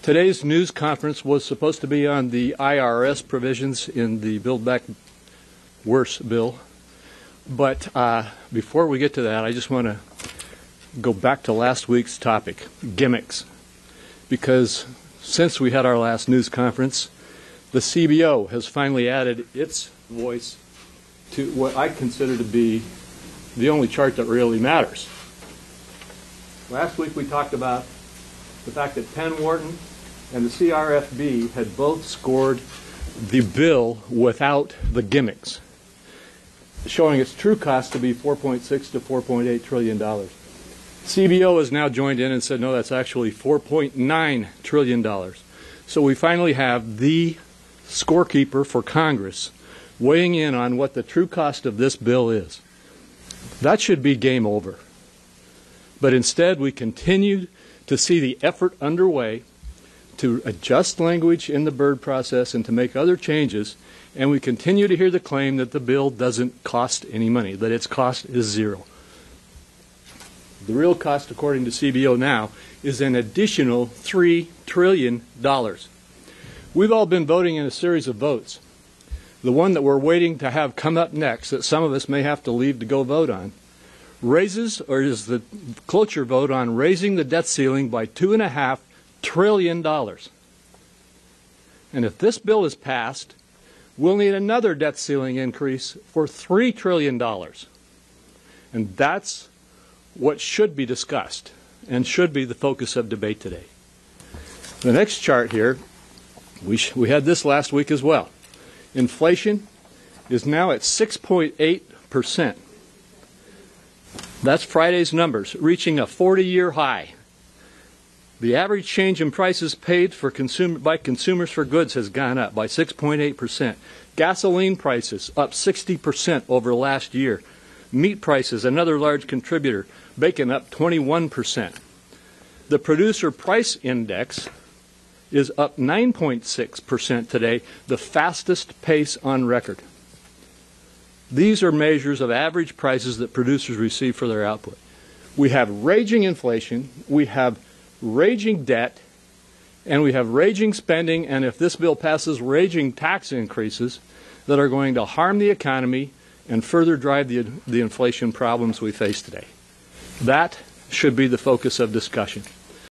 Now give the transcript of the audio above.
Today's news conference was supposed to be on the IRS provisions in the Build Back Worse bill. But before we get to that, I just want to go back to last week's topic, gimmicks. Because since we had our last news conference, the CBO has finally added its voice to what I consider to be the only chart that really matters. Last week we talked about the fact that Penn Wharton and the CRFB had both scored the bill without the gimmicks, showing its true cost to be $4.6 to $4.8 trillion. CBO has now joined in and said, no, that's actually $4.9 trillion. So we finally have the scorekeeper for Congress weighing in on what the true cost of this bill is. That should be game over. But instead, we continue to see the effort underway to adjust language in the Byrd process and to make other changes, and we continue to hear the claim that the bill doesn't cost any money, that its cost is zero. The real cost, according to CBO now, is an additional $3 trillion. We've all been voting in a series of votes. The one that we're waiting to have come up next, that some of us may have to leave to go vote on, raises, or is the cloture vote on raising the debt ceiling by $2.5 trillion. And if this bill is passed, we'll need another debt ceiling increase for $3 trillion. And that's what should be discussed and should be the focus of debate today. The next chart here, we had this last week as well. Inflation is now at 6.8%. That's Friday's numbers, reaching a 40-year high. The average change in prices paid by consumers for goods has gone up by 6.8%. Gasoline prices up 60% over last year. Meat prices, another large contributor, bacon up 21%. The producer price index is up 9.6% today, the fastest pace on record. These are measures of average prices that producers receive for their output. We have raging inflation, we have raging debt, and we have raging spending, and if this bill passes, raging tax increases that are going to harm the economy and further drive the inflation problems we face today. That should be the focus of discussion.